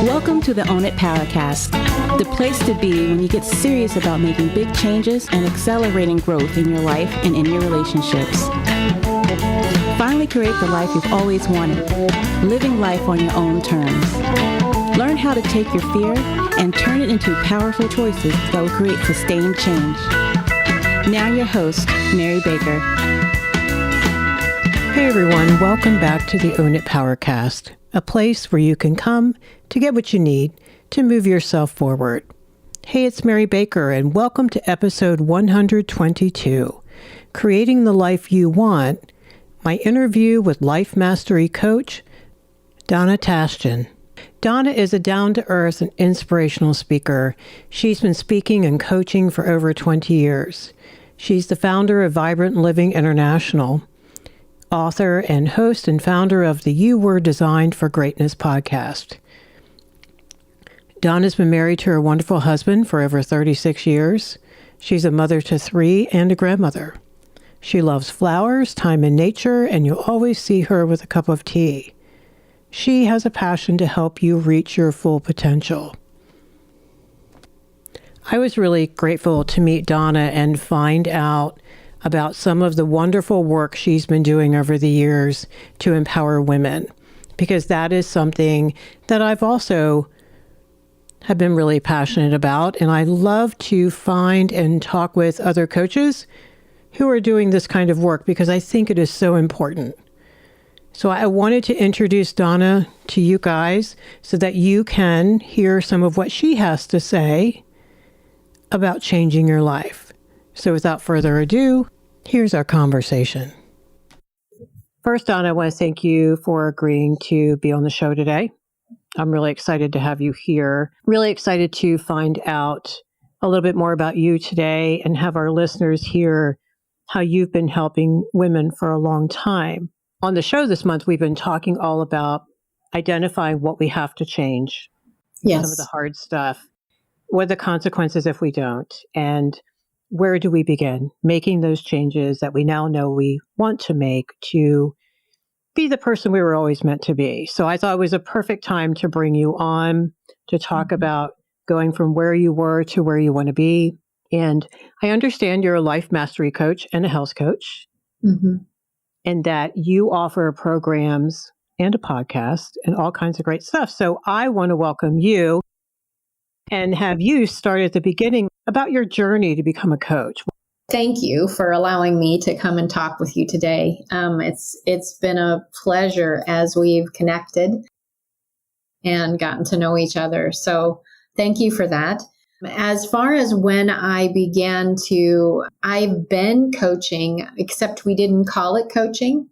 Welcome to the Own It Powercast, the place to be when you get serious about making big changes and accelerating growth in your life and in your relationships. Finally create the life you've always wanted, living life on your own terms. Learn how to take your fear and turn it into powerful choices that will create sustained change. Now your host, Mary Baker. Hey everyone, welcome back to the Own It Powercast, a place where you can come to get what you need to move yourself forward. Hey, it's Mary Baker, and welcome to episode 122, Creating the Life You Want, my interview with life mastery coach, Donna Tashjian. Donna is a down-to-earth and inspirational speaker. She's been speaking and coaching for over 20 years. She's the founder of Vibrant Living International, author and host and founder of the You Were Designed for Greatness podcast. Donna's been married to her wonderful husband for over 36 years. She's a mother to 3 and a grandmother. She loves flowers, time in nature, and you'll always see her with a cup of tea. She has a passion to help you reach your full potential. I was really grateful to meet Donna and find out about some of the wonderful work she's been doing over the years to empower women, because that is something that I've also have been really passionate about. And I love to find and talk with other coaches who are doing this kind of work because I think it is so important. So I wanted to introduce Donna to you guys so that you can hear some of what she has to say about changing your life. So without further ado, here's our conversation. First, Donna, I want to thank you for agreeing to be on the show today. I'm really excited to have you here. Really excited to find out a little bit more about you today and have our listeners hear how you've been helping women for a long time. On the show this month, we've been talking all about identifying what we have to change. Yes. Some of the hard stuff. What are the consequences if we don't? And where do we begin making those changes that we now know we want to make to be the person we were always meant to be? So I thought it was a perfect time to bring you on to talk about going from where you were to where you want to be. And I understand you're a life mastery coach and a health coach, and that you offer programs and a podcast and all kinds of great stuff. So I want to welcome you and have you start at the beginning about your journey to become a coach. Thank you for allowing me to come and talk with you today. It's been a pleasure as we've connected and gotten to know each other. So thank you for that. As far as when I began to, I've been coaching, except we didn't call it coaching.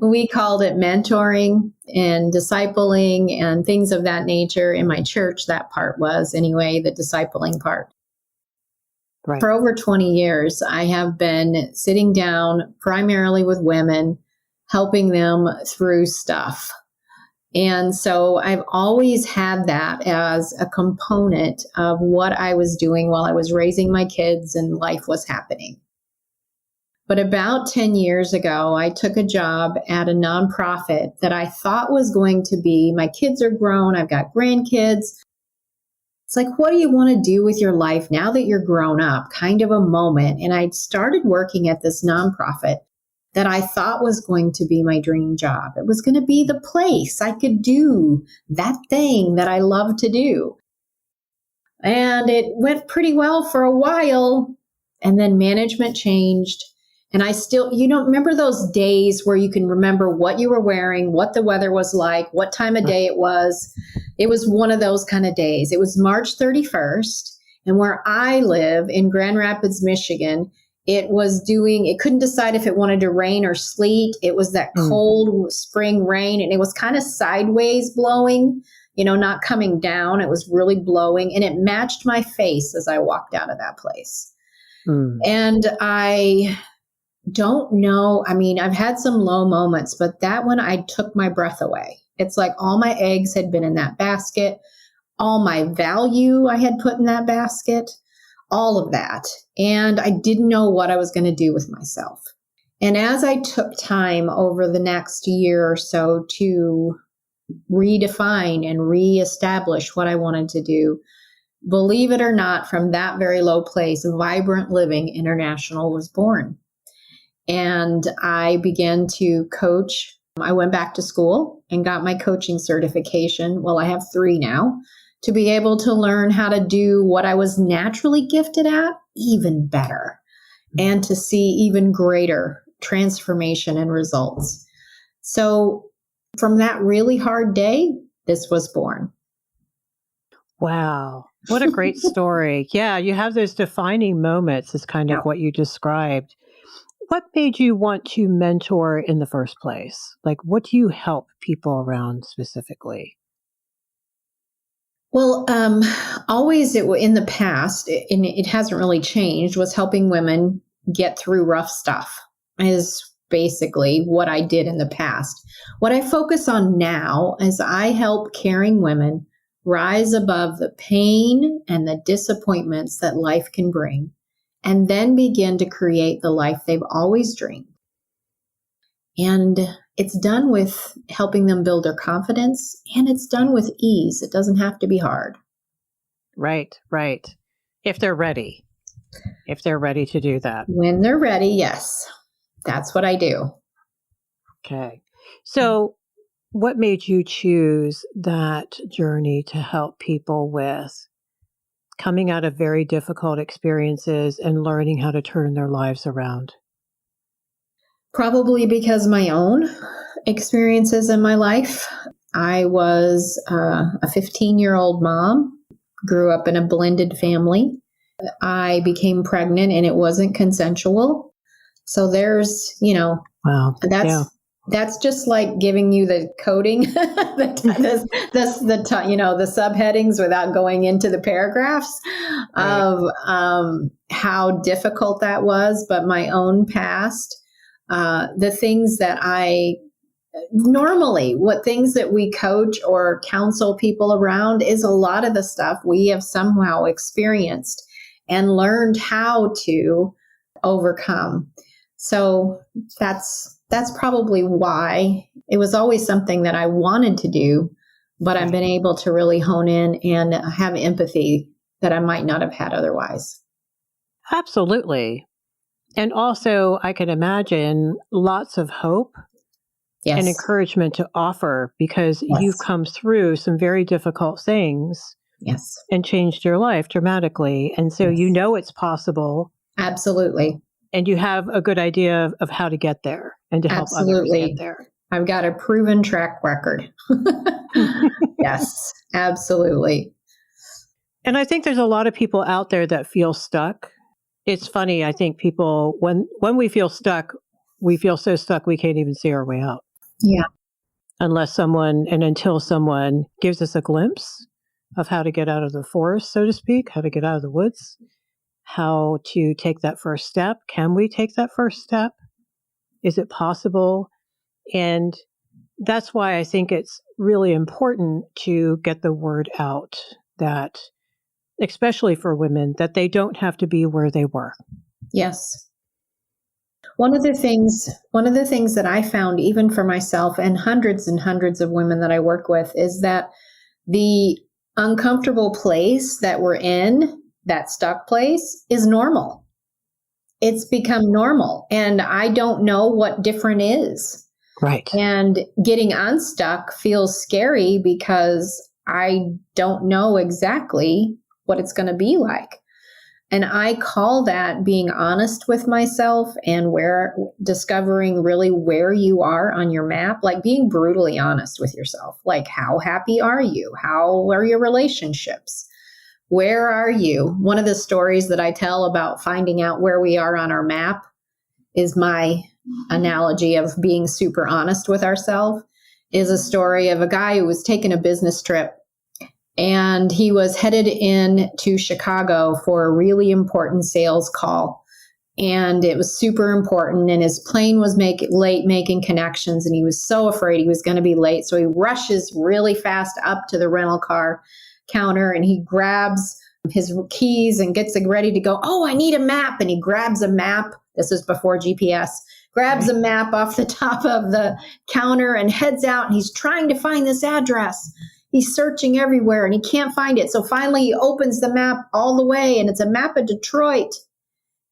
We called it mentoring and discipling and things of that nature. In my church, that part was anyway, the discipling part. Right. For For over 20 years, I have been sitting down primarily with women, helping them through stuff. And so I've always had that as a component of what I was doing while I was raising my kids and life was happening. But about 10 years ago, I took a job at a nonprofit that I thought was going to be, my kids are grown, I've got grandkids. It's like, what do you want to do with your life now that you're grown up? Kind of a moment. And I started working at this nonprofit that I thought was going to be my dream job. It was going to be the place I could do that thing that I love to do. And it went pretty well for a while. And then management changed. And I still, remember those days where you can remember what you were wearing, what the weather was like, what time of day it was. It was one of those kind of days. It was March 31st. And where I live in Grand Rapids, Michigan, it couldn't decide if it wanted to rain or sleet. It was that cold spring rain, and it was kind of sideways blowing, not coming down. It was really blowing, and it matched my face as I walked out of that place. And I don't know. I mean, I've had some low moments, but that one, I took my breath away. It's like all my eggs had been in that basket, all my value I had put in that basket, all of that. And I didn't know what I was going to do with myself. And as I took time over the next year or so to redefine and reestablish what I wanted to do. Believe it or not, from that very low place, Vibrant Living International was born. And I began to coach. I went back to school and got my coaching certification. Well, I have 3 now, to be able to learn how to do what I was naturally gifted at even better, and to see even greater transformation and results. So from that really hard day, this was born. Wow. What a great story. Yeah, you have those defining moments, is kind of what you described. What made you want to mentor in the first place? Like, what do you help people around specifically? Well, always in the past, and it hasn't really changed, was helping women get through rough stuff is basically what I did in the past. What I focus on now is I help caring women rise above the pain and the disappointments that life can bring, and then begin to create the life they've always dreamed. And it's done with helping them build their confidence, and it's done with ease. It doesn't have to be hard. Right, right. If they're ready. If they're ready to do that. When they're ready, yes. That's what I do. Okay. So what made you choose that journey to help people with coming out of very difficult experiences and learning how to turn their lives around? Probably because my own experiences in my life. I was a 15-year-old mom, grew up in a blended family. I became pregnant and it wasn't consensual. So there's, Wow. that's just like giving you the coding, the subheadings without going into the paragraphs of how difficult that was. But my own past, the things that what things that we coach or counsel people around is a lot of the stuff we have somehow experienced and learned how to overcome. So that's probably why it was always something that I wanted to do, but I've been able to really hone in and have empathy that I might not have had otherwise. Absolutely. And also, I can imagine lots of hope and encouragement to offer, because you've come through some very difficult things and changed your life dramatically. And so it's possible. Absolutely. And you have a good idea of how to get there and to help others get there. I've got a proven track record. Yes, absolutely. And I think there's a lot of people out there that feel stuck. It's funny. I think people, when we feel stuck, we feel so stuck we can't even see our way out. Yeah. Until someone gives us a glimpse of how to get out of the forest, so to speak, how to get out of the woods, how to take that first step. Can we take that first step? Is it possible? And that's why I think it's really important to get the word out, that, especially for women, that they don't have to be where they were. Yes. One of the things that I found, even for myself and hundreds of women that I work with, is that the uncomfortable place that we're in, that stuck place, is normal. It's become normal. And I don't know what different is. Right. And getting unstuck feels scary because I don't know exactly what it's going to be like. And I call that being honest with myself and discovering really where you are on your map, like being brutally honest with yourself. Like, how happy are you? How are your relationships? Where are you? One of the stories that I tell about finding out where we are on our map is my analogy of being super honest with ourselves, is a story of a guy who was taking a business trip. And he was headed in to Chicago for a really important sales call. And it was super important. And his plane was late making connections. And he was so afraid he was going to be late. So he rushes really fast up to the rental car counter and he grabs his keys and gets ready to go. Oh, I need a map. And he grabs a map. This is before GPS. grabs a map off the top of the counter and heads out, and he's trying to find this address. He's searching everywhere and he can't find it. So finally he opens the map all the way, and it's a map of Detroit.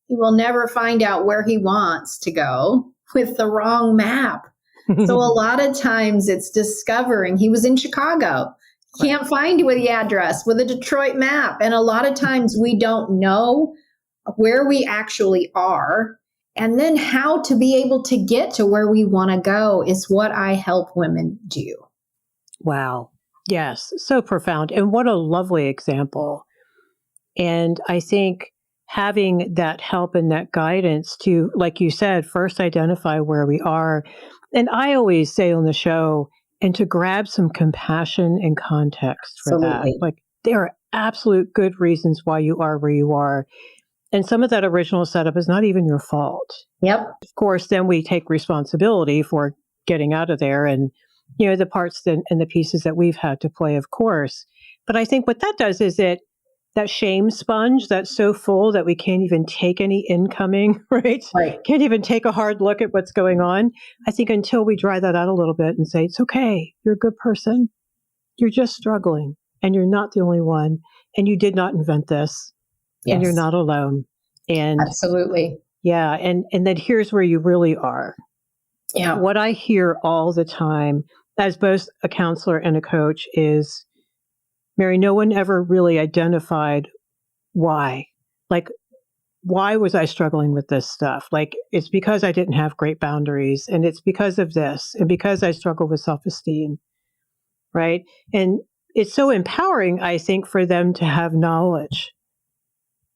He will never find out where he wants to go with the wrong map. So a lot of times it's discovering he was in Chicago. Can't find the address with a Detroit map. And a lot of times we don't know where we actually are. And then how to be able to get to where we want to go is what I help women do. Wow. Yes. So profound. And what a lovely example. And I think having that help and that guidance to, like you said, first identify where we are. And I always say on the show, and to grab some compassion and context for Absolutely. that. Like, there are absolute good reasons why you are where you are. And some of that original setup is not even your fault. Yep. Of course, then we take responsibility for getting out of there and, the parts and the pieces that we've had to play, of course. But I think what that does is that shame sponge that's so full that we can't even take any incoming, right? Can't even take a hard look at what's going on. I think until we dry that out a little bit and say, it's okay, you're a good person. You're just struggling and you're not the only one. And you did not invent this. Yes. And you're not alone. And absolutely. Yeah. And then here's where you really are. Yeah. What I hear all the time as both a counselor and a coach is, Mary, no one ever really identified why. Like, why was I struggling with this stuff? Like, it's because I didn't have great boundaries, and it's because of this, and because I struggle with self-esteem, right? And it's so empowering, I think, for them to have knowledge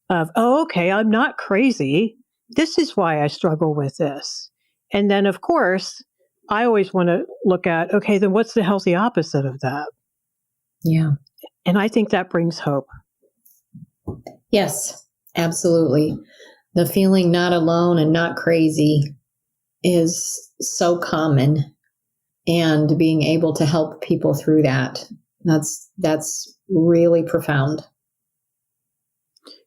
of, oh, okay, I'm not crazy. This is why I struggle with this. And then, of course, I always want to look at, okay, then what's the healthy opposite of that? Yeah. And I think that brings hope. Yes, absolutely. The feeling not alone and not crazy is so common, and being able to help people through that's really profound.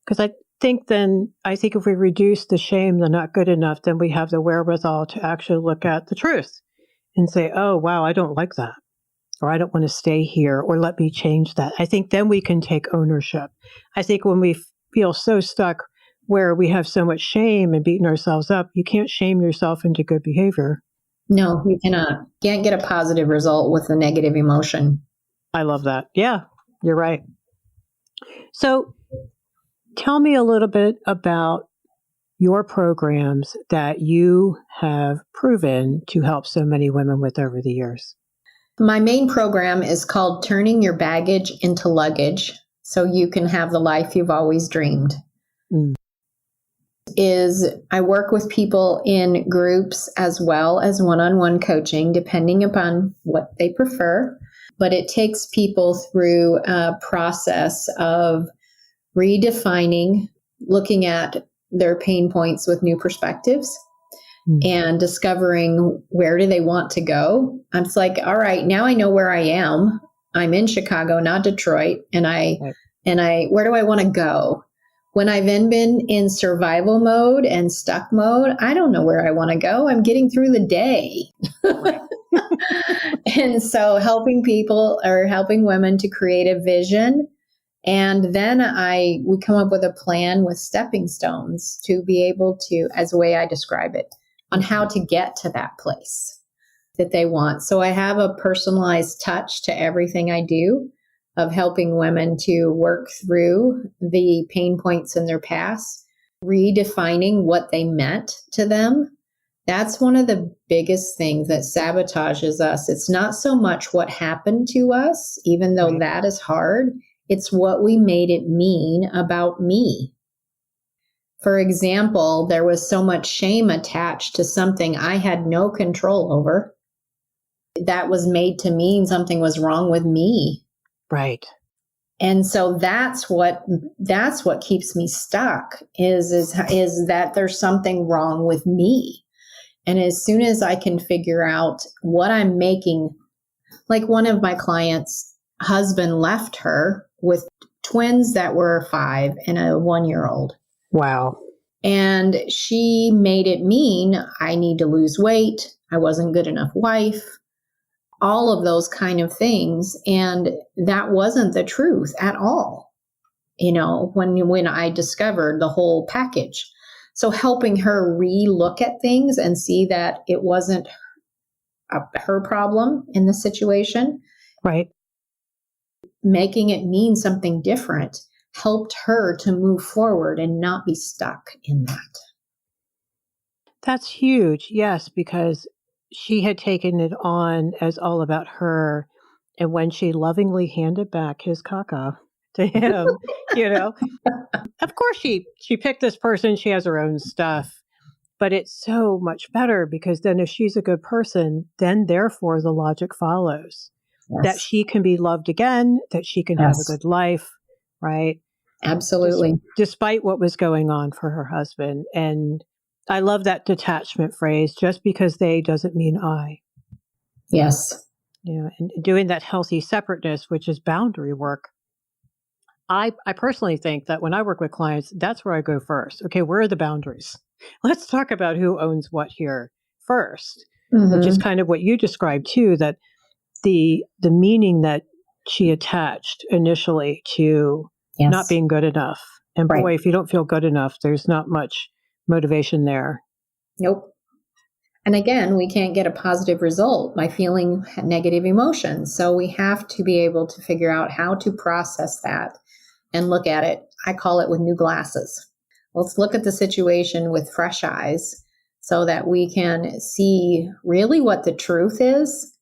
Because I think if we reduce the shame, the not good enough, then we have the wherewithal to actually look at the truth and say, oh, wow, I don't like that. Or I don't want to stay here, or let me change that. I think then we can take ownership. I think when we feel so stuck where we have so much shame and beating ourselves up, you can't shame yourself into good behavior. No, you cannot. Can't get a positive result with a negative emotion. I love that. Yeah, you're right. So tell me a little bit about your programs that you have proven to help so many women with over the years. My main program is called Turning Your Baggage into Luggage so you can have the life you've always dreamed. I work with people in groups as well as one-on-one coaching, depending upon what they prefer. But it takes people through a process of redefining, looking at their pain points with new perspectives, and discovering where do they want to go. I'm just like, all right, now I know where I am. I'm in Chicago, not Detroit. And where do I want to go? When I've been in survival mode and stuck mode, I don't know where I want to go. I'm getting through the day. And so helping women to create a vision. And then we come up with a plan with stepping stones to be able to, as the way I describe it, on how to get to that place that they want. So I have a personalized touch to everything I do, of helping women to work through the pain points in their past, redefining what they meant to them. That's one of the biggest things that sabotages us. It's not so much what happened to us, even though that is hard. It's what we made it mean about me. For example, there was so much shame attached to something I had no control over. That was made to mean something was wrong with me. Right. And so that's what keeps me stuck is that there's something wrong with me. And as soon as I can figure out what I'm making, like one of my clients' husband left her with twins that were 5 and a 1-year-old. Wow. And she made it mean I need to lose weight. I wasn't good enough wife, all of those kind of things. And that wasn't the truth at all, when I discovered the whole package. So helping her re-look at things and see that it wasn't her problem in the situation. Right. Making it mean something different helped her to move forward and not be stuck in that. That's huge. Yes, because she had taken it on as all about her. And when she lovingly handed back his caca to him, of course she picked this person. She has her own stuff. But it's so much better because then if she's a good person, then therefore the logic follows. Yes. That she can be loved again, that she can have a good life, right? Absolutely. Despite what was going on for her husband. And I love that detachment phrase, just because they doesn't mean I. Yes. And doing that healthy separateness, which is boundary work. I personally think that when I work with clients, that's where I go first. Okay, where are the boundaries? Let's talk about who owns what here first, which is kind of what you described too, that the meaning that she attached initially to not being good enough. And boy, if you don't feel good enough, there's not much motivation there. Nope. And again, we can't get a positive result by feeling negative emotions. So we have to be able to figure out how to process that and look at it. I call it with new glasses. Let's look at the situation with fresh eyes so that we can see really what the truth is.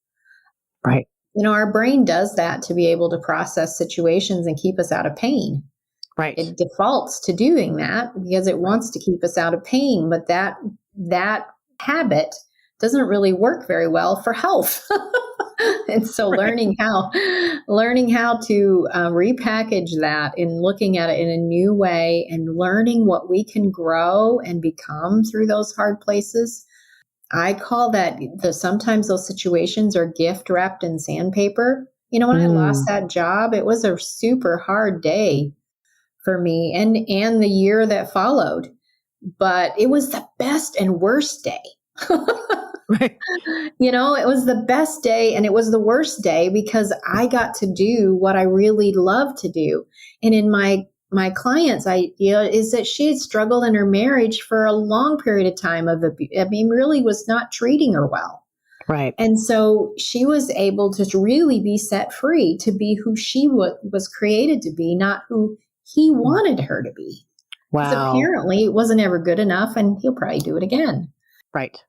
Right. Our brain does that to be able to process situations and keep us out of pain. Right. It defaults to doing that because it wants to keep us out of pain, but that habit doesn't really work very well for health. And so learning how to repackage that and looking at it in a new way and learning what we can grow and become through those hard places. I call that sometimes those situations are gift wrapped in sandpaper. When I lost that job, it was a super hard day for me and the year that followed, but it was the best and worst day. Right. It was the best day and it was the worst day because I got to do what I really love to do. And in my client's idea is that she had struggled in her marriage for a long period of time really was not treating her well. Right. And so she was able to really be set free to be who she was created to be, not who he wanted her to be. Wow. Apparently it wasn't ever good enough and he'll probably do it again. Right.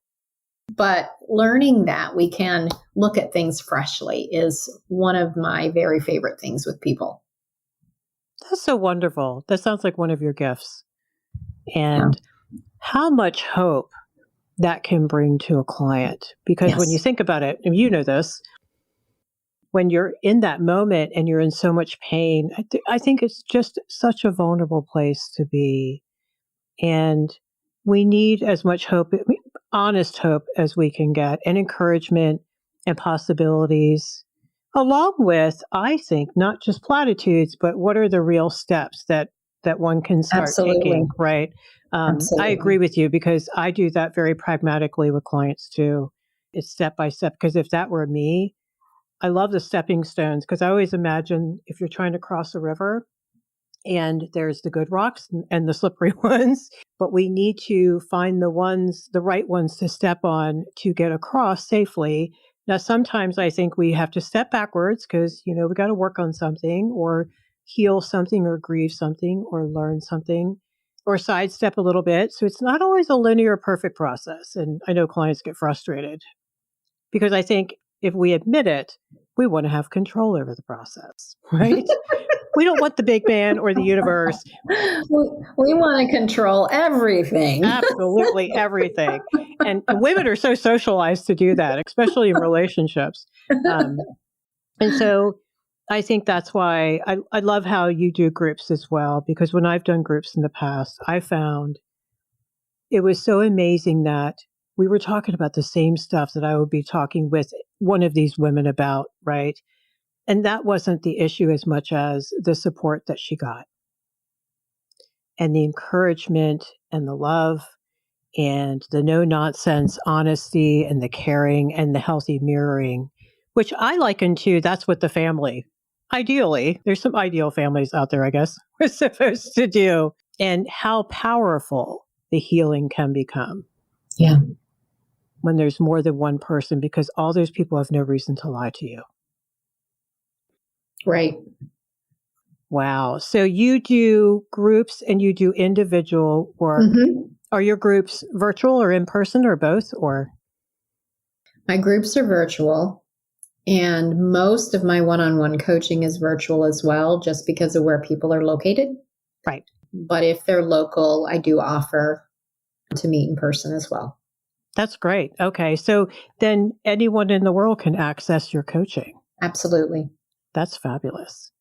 But learning that we can look at things freshly is one of my very favorite things with people. That's so wonderful. That sounds like one of your gifts. And how much hope that can bring to a client. Because when you think about it, and you know this, when you're in that moment and you're in so much pain, I think it's just such a vulnerable place to be. And we need as much hope, honest hope as we can get, and encouragement and possibilities, along with, I think, not just platitudes, but what are the real steps that one can start taking, right? I agree with you because I do that very pragmatically with clients too. It's step by step, because if that were me, I love the stepping stones because I always imagine if you're trying to cross a river and there's the good rocks and the slippery ones, but we need to find the right ones to step on to get across safely. Now, sometimes I think we have to step backwards because, we got to work on something or heal something or grieve something or learn something or sidestep a little bit. So it's not always a linear, perfect process. And I know clients get frustrated because I think if we admit it, we want to have control over the process, right? We don't want the big man or the universe. We want to control everything. Absolutely everything. And women are so socialized to do that, especially in relationships. And so I think that's why I love how you do groups as well, because when I've done groups in the past, I found it was so amazing that we were talking about the same stuff that I would be talking with one of these women about, right? And that wasn't the issue as much as the support that she got and the encouragement and the love and the no nonsense honesty and the caring and the healthy mirroring, which I liken to that's what the family, ideally, there's some ideal families out there, I guess, we're supposed to do, and how powerful the healing can become. Yeah. When there's more than one person, because all those people have no reason to lie to you. Right. Wow. So you do groups and you do individual work. Mm-hmm. Are your groups virtual or in person or both? Or My groups are virtual, and most of my one-on-one coaching is virtual as well, just because of where people are located. right. But if they're local, I do offer to meet in person as well. That's great. Okay. So then anyone in the world can access your coaching. Absolutely. That's fabulous.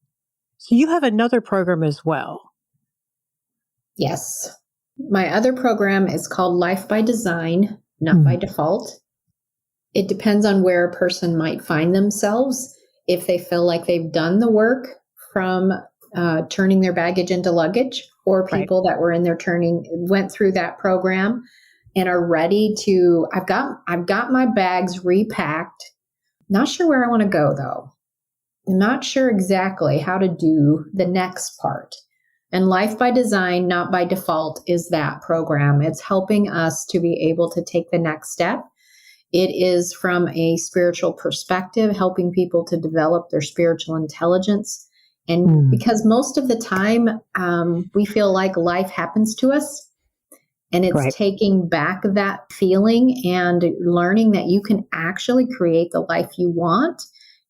So you have another program as well. Yes. My other program is called Life by Design, not by default. It depends on where a person might find themselves. If they feel like they've done the work from turning their baggage into luggage, or people that were in their went through that program and are ready to, I've got my bags repacked. Not sure where I want to go though. I'm not sure exactly how to do the next part. And Life by Design, not by default, is that program. It's helping us to be able to take the next step. It is from a spiritual perspective, helping people to develop their spiritual intelligence. And because most of the time, we feel like life happens to us. And it's taking back that feeling and learning that you can actually create the life you want.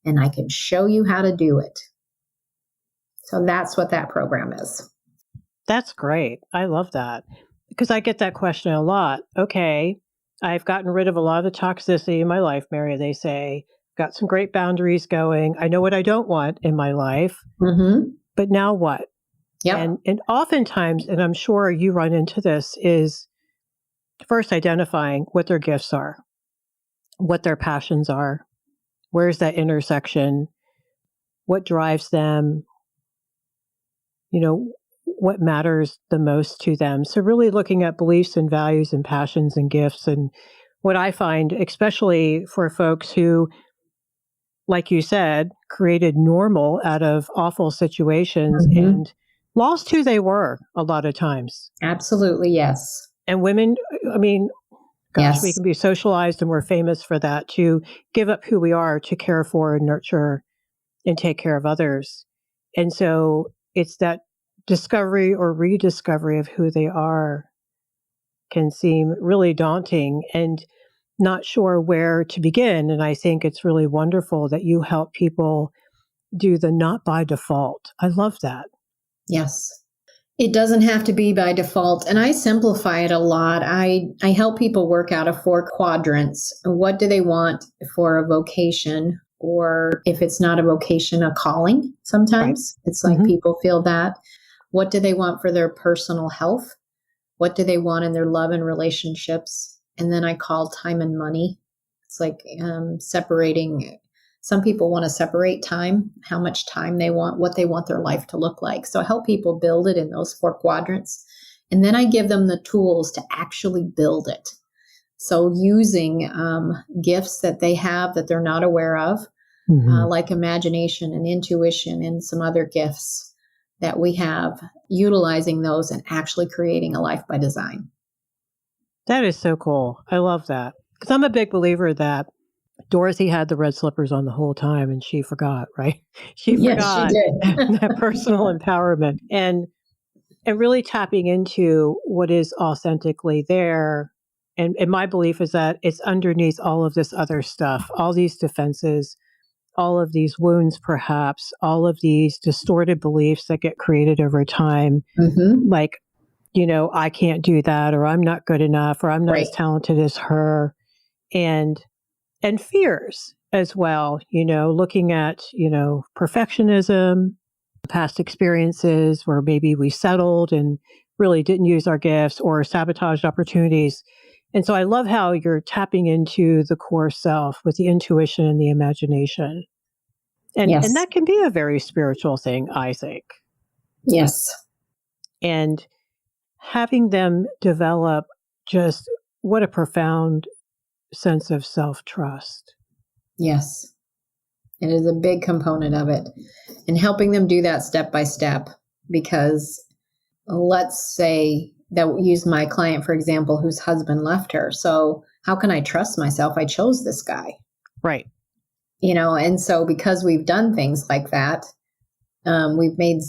And I can show you how to do it. So that's what that program is. That's great. I love that because I get that question a lot. Okay, I've gotten rid of a lot of the toxicity in my life, Mary. They say, got some great boundaries going. I know what I don't want in my life, but now what? Yeah. And oftentimes, and I'm sure you run into this, is first identifying what their gifts are, what their passions are, where's that intersection, what drives them, what matters the most to them. So really looking at beliefs and values and passions and gifts. And what I find, especially for folks who, like you said, created normal out of awful situations and lost who they were a lot of times. Absolutely, yes. And women, I mean, gosh, we can be socialized and we're famous for that, to give up who we are to care for and nurture and take care of others. And so it's that discovery or rediscovery of who they are can seem really daunting and not sure where to begin. And I think it's really wonderful that you help people do the not by default. I love that. Yes. It doesn't have to be by default. And I simplify it a lot. I help people work out of 4 quadrants. What do they want for a vocation? Or if it's not a vocation, a calling sometimes. It's like people feel that. What do they want for their personal health? What do they want in their love and relationships? And then I call time and money. It's like separating. Some people want to separate time, how much time they want, what they want their life to look like. So I help people build it in those 4 quadrants. And then I give them the tools to actually build it. So using gifts that they have that they're not aware of, like imagination and intuition and some other gifts that we have, utilizing those and actually creating a life by design. That is so cool. I love that. Because I'm a big believer that Dorothy had the red slippers on the whole time and she forgot, right? She forgot she did. that personal empowerment and really tapping into what is authentically there. And my belief is that it's underneath all of this other stuff, all these defenses, all of these wounds, perhaps, all of these distorted beliefs that get created over time. Like, I can't do that, or I'm not good enough, or I'm not as talented as her. And fears as well, looking at, perfectionism, past experiences where maybe we settled and really didn't use our gifts or sabotaged opportunities. And so I love how you're tapping into the core self with the intuition and the imagination. And that can be a very spiritual thing, I think. Yes. And having them develop just what a profound sense of self-trust. Yes. It is a big component of it. And helping them do that step by step, because let's say that we use my client, for example, whose husband left her. So how can I trust myself? I chose this guy. Right. And so because we've done things like that, we've made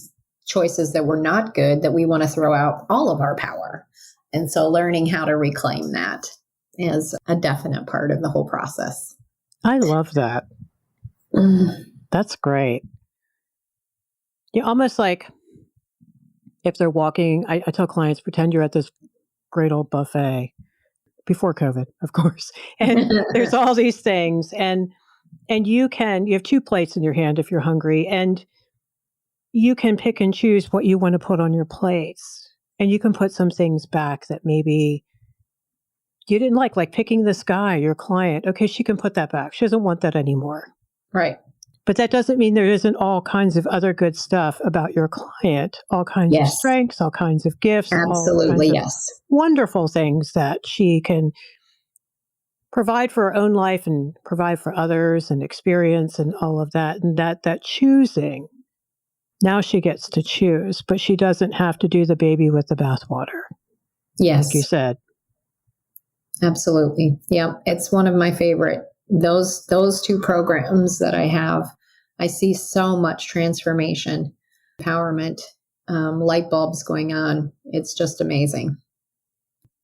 choices that were not good, that we want to throw out all of our power. And so learning how to reclaim that is a definite part of the whole process. I love that. That's great. Almost like if they're walking, I tell clients, pretend you're at this great old buffet before COVID, of course. And there's all these things. And you have 2 plates in your hand if you're hungry, and you can pick and choose what you want to put on your plates. And you can put some things back that maybe you didn't like picking this guy, your client. Okay, she can put that back. She doesn't want that anymore. Right. But that doesn't mean there isn't all kinds of other good stuff about your client, all kinds of strengths, all kinds of gifts. Absolutely, yes. Wonderful things that she can provide for her own life and provide for others and experience and all of that. And that choosing, now she gets to choose, but she doesn't have to do the baby with the bathwater. Yes. Like you said. Absolutely. Yeah. It's one of my favorite. Those 2 programs that I have, I see so much transformation, empowerment, light bulbs going on. It's just amazing.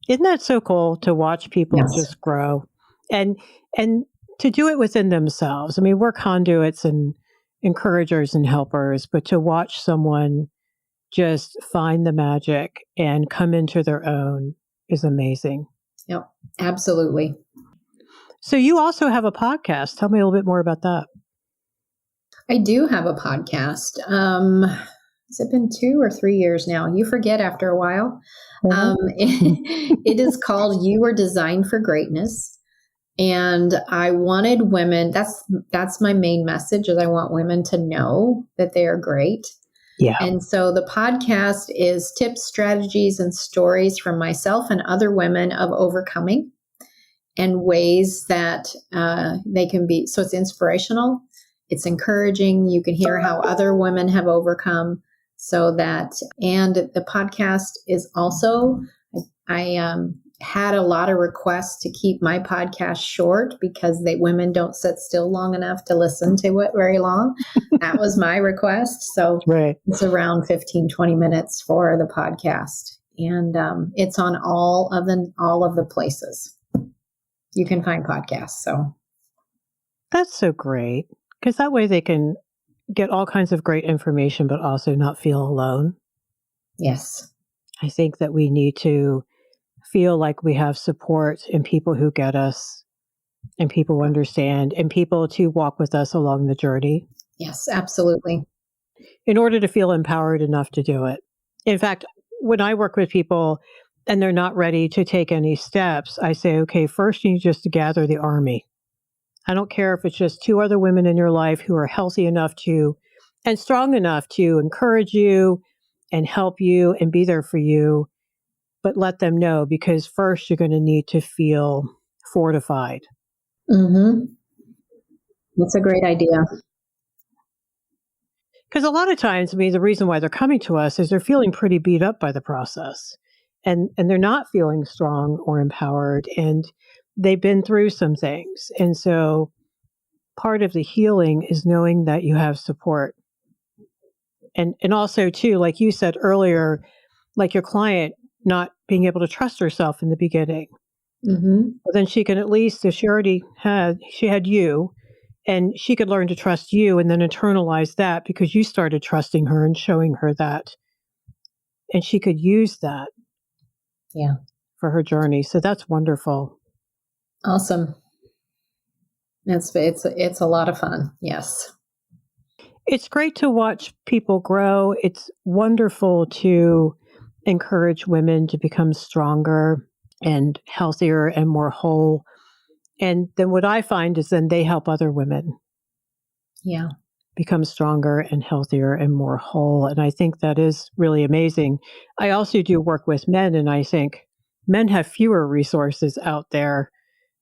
Isn't that so cool to watch people just grow and to do it within themselves? I mean, we're conduits and encouragers and helpers, but to watch someone just find the magic and come into their own is amazing. Yep, absolutely. So you also have a podcast. Tell me a little bit more about that. I do have a podcast. Has it been 2 or 3 years now? You forget after a while. It is called You Were Designed for Greatness. And I wanted women, that's my main message, is I want women to know that they are great. Yeah. And so the podcast is tips, strategies, and stories from myself and other women of overcoming, and ways that they can be. So it's inspirational. It's encouraging. You can hear how other women have overcome. And the podcast is also, I had a lot of requests to keep my podcast short because women don't sit still long enough to listen to it very long. That was my request. So It's around 15, 20 minutes for the podcast. And it's on all of the places you can find podcasts. So that's so great, because that way they can get all kinds of great information, but also not feel alone. Yes. I think that we need to feel like we have support and people who get us and people who understand and people to walk with us along the journey. Yes, absolutely. In order to feel empowered enough to do it. In fact, when I work with people and they're not ready to take any steps, I say, okay, first you need just to gather the army. I don't care if it's just 2 other women in your life who are healthy enough to and strong enough to encourage you and help you and be there for you, but let them know, because first you're going to need to feel fortified. Mm-hmm. That's a great idea. Because a lot of times, I mean, the reason why they're coming to us is they're feeling pretty beat up by the process, and they're not feeling strong or empowered, and they've been through some things. And so part of the healing is knowing that you have support. And also too, like you said earlier, like your client not being able to trust herself in the beginning. Mm-hmm. Well, then she can at least, if she had you, and she could learn to trust you and then internalize that because you started trusting her and showing her that. And she could use that for her journey. So that's wonderful. Awesome. It's a lot of fun. Yes. It's great to watch people grow. It's wonderful to encourage women to become stronger and healthier and more whole. And then what I find is then they help other women. Yeah. become stronger and healthier and more whole. And I think that is really amazing. I also do work with men, and I think men have fewer resources out there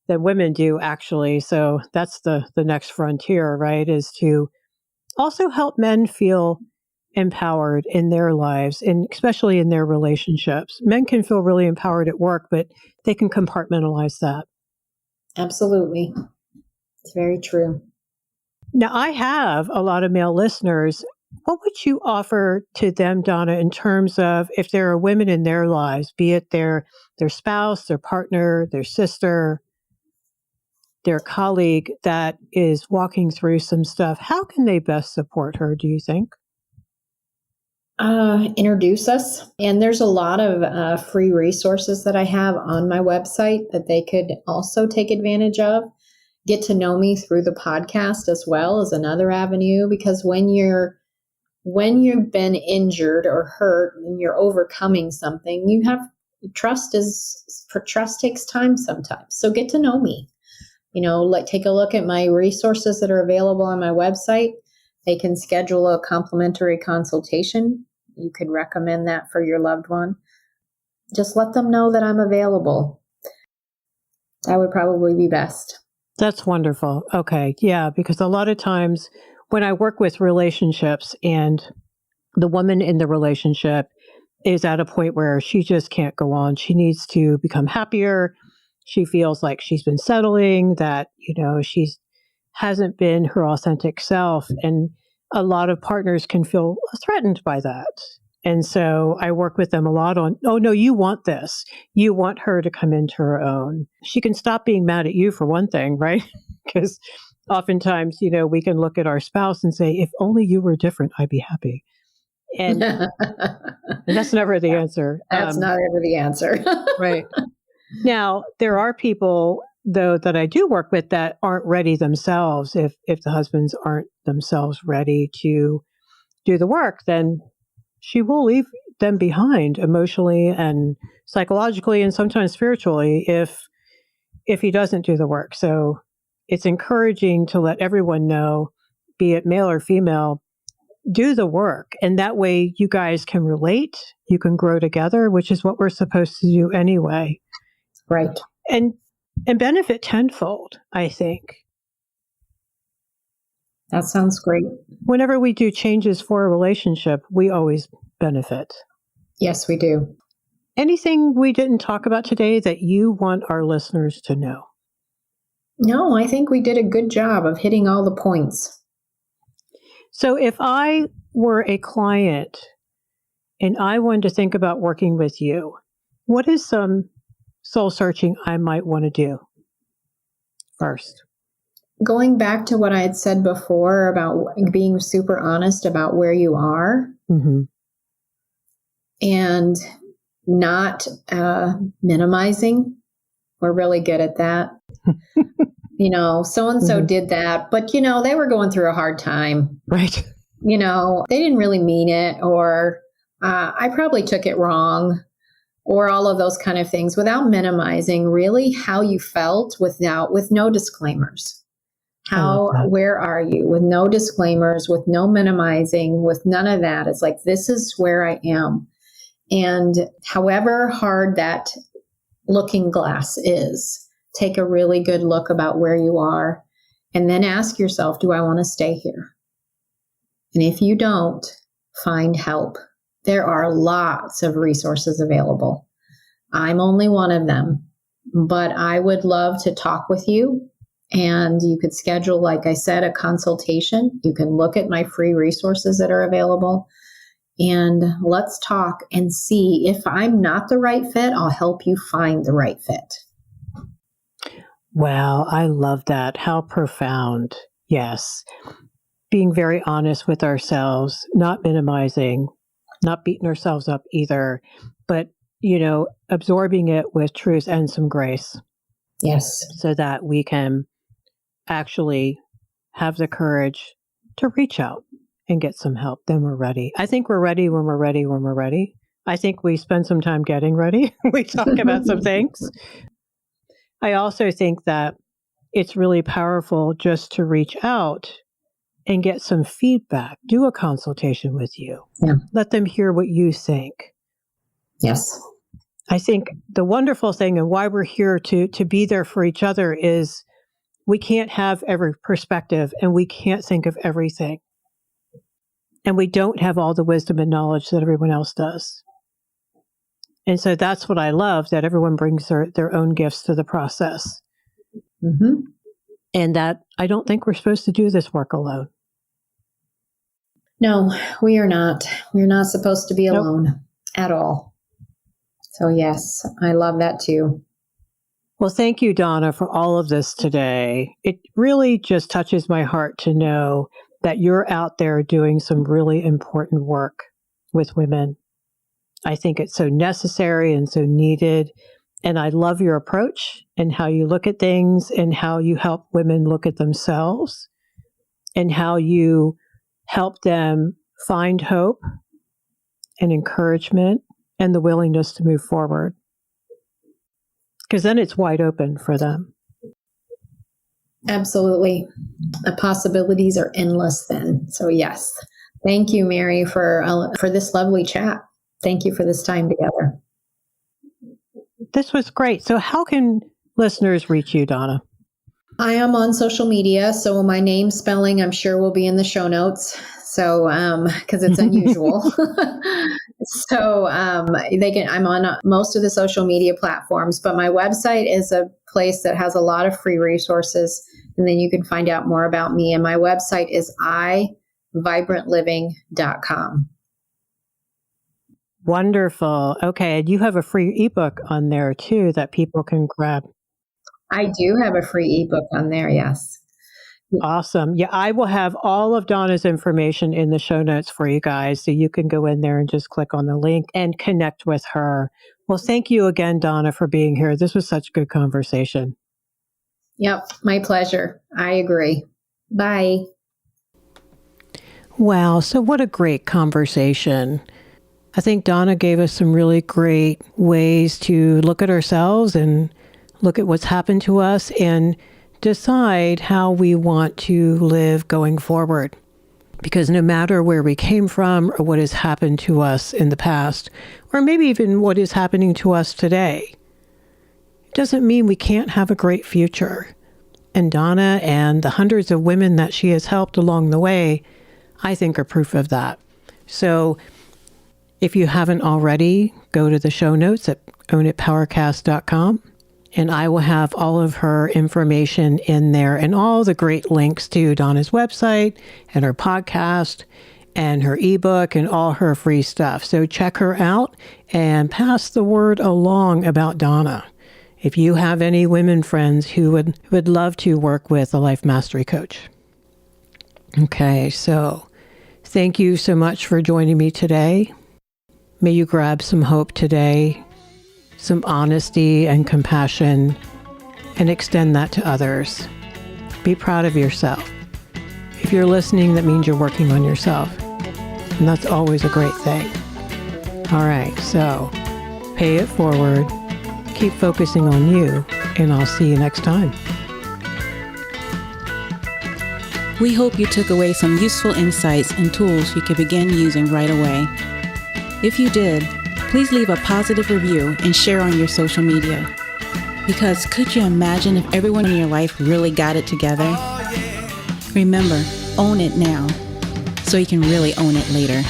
than women do, actually. So that's the next frontier, right? Is to also help men feel empowered in their lives, and especially in their relationships. Men can feel really empowered at work, but they can compartmentalize that. Absolutely. It's very true. Now, I have a lot of male listeners. What would you offer to them, Donna, in terms of if there are women in their lives, be it their spouse, their partner, their sister, their colleague that is walking through some stuff, how can they best support her, do you think? Introduce us. And there's a lot of free resources that I have on my website that they could also take advantage of. Get to know me through the podcast as well as another avenue, because when you've been injured or hurt and you're overcoming something, you have trust takes time sometimes. So get to know me. Take a look at my resources that are available on my website. They can schedule a complimentary consultation. You could recommend that for your loved one. Just let them know that I'm available. That would probably be best. That's wonderful. Okay. Yeah, because a lot of times when I work with relationships and the woman in the relationship is at a point where she just can't go on, she needs to become happier. She feels like she's been settling, that, she hasn't been her authentic self. And a lot of partners can feel threatened by that. And so I work with them a lot on, oh, no, you want this. You want her to come into her own. She can stop being mad at you, for one thing, right? Because oftentimes, we can look at our spouse and say, if only you were different, I'd be happy. And, and that's never the answer. That's not ever the answer. Right. Now, there are people, though, that I do work with that aren't ready themselves. If the husbands aren't themselves ready to do the work, then she will leave them behind emotionally and psychologically and sometimes spiritually if he doesn't do the work. So it's encouraging to let everyone know, be it male or female, do the work. And that way you guys can relate, you can grow together, which is what we're supposed to do anyway. Right. And benefit tenfold, I think. That sounds great. Whenever we do changes for a relationship, we always benefit. Yes, we do. Anything we didn't talk about today that you want our listeners to know? No, I think we did a good job of hitting all the points. So if I were a client and I wanted to think about working with you, what is some soul searching I might want to do first? Going back to what I had said before about being super honest about where you are, mm-hmm. and not minimizing. We're really good at that. So-and-so mm-hmm. did that, but, they were going through a hard time. Right. They didn't really mean it, or I probably took it wrong, or all of those kind of things, without minimizing really how you felt with no disclaimers. Where are you? With no disclaimers, with no minimizing, with none of that. It's like, this is where I am. And however hard that looking glass is, take a really good look about where you are, and then ask yourself, do I want to stay here? And if you don't, find help. There are lots of resources available. I'm only one of them, but I would love to talk with you. And you could schedule, like I said, a consultation. You can look at my free resources that are available, and let's talk and see if I'm not the right fit. I'll help you find the right fit. Wow, I love that. How profound. Yes. Being very honest with ourselves, not minimizing, not beating ourselves up either, but, absorbing it with truth and some grace. Yes. So that we can actually have the courage to reach out and get some help. Then we're ready. I think we're ready when we're ready when we're ready. I think we spend some time getting ready. We talk about some things. I also think that it's really powerful just to reach out and get some feedback. Do a consultation with you. Yeah. Let them hear what you think. Yes. I think the wonderful thing and why we're here to be there for each other is we can't have every perspective and we can't think of everything. And we don't have all the wisdom and knowledge that everyone else does. And so that's what I love, that everyone brings their own gifts to the process. Mm-hmm. And that I don't think we're supposed to do this work alone. No, we are not. We're not supposed to be Nope. alone at all. So yes, I love that too. Well, thank you, Donna, for all of this today. It really just touches my heart to know that you're out there doing some really important work with women. I think it's so necessary and so needed. And I love your approach and how you look at things and how you help women look at themselves and how you help them find hope and encouragement and the willingness to move forward. Because then it's wide open for them. Absolutely. The possibilities are endless then. So yes, thank you, Mary, for this lovely chat. Thank you for this time together. This was great. So how can listeners reach you, Donna? I am on social media, so my name spelling I'm sure will be in the show notes. So because it's unusual. So I'm on most of the social media platforms, but my website is a place that has a lot of free resources, and then you can find out more about me. And my website is iVibrantLiving.com. Wonderful. Okay. And you have a free ebook on there too that people can grab. I do have a free ebook on there. Yes. Awesome. Yeah, I will have all of Donna's information in the show notes for you guys. So you can go in there and just click on the link and connect with her. Well, thank you again, Donna, for being here. This was such good conversation. Yep. My pleasure. I agree. Bye. Wow. So what a great conversation. I think Donna gave us some really great ways to look at ourselves and look at what's happened to us and decide how we want to live going forward. Because no matter where we came from or what has happened to us in the past, or maybe even what is happening to us today, it doesn't mean we can't have a great future. And Donna and the hundreds of women that she has helped along the way, I think are proof of that. So if you haven't already, go to the show notes at ownitpowercast.com. And I will have all of her information in there and all the great links to Donna's website and her podcast and her ebook and all her free stuff. So check her out and pass the word along about Donna. If you have any women friends who would love to work with a life mastery coach. Okay, so thank you so much for joining me today. May you grab some hope today, some honesty and compassion, and extend that to others. Be proud of yourself. If you're listening, that means you're working on yourself. And that's always a great thing. All right, so pay it forward, keep focusing on you, and I'll see you next time. We hope you took away some useful insights and tools you could begin using right away. If you did, please leave a positive review and share on your social media. Because could you imagine if everyone in your life really got it together? Remember, own it now, so you can really own it later.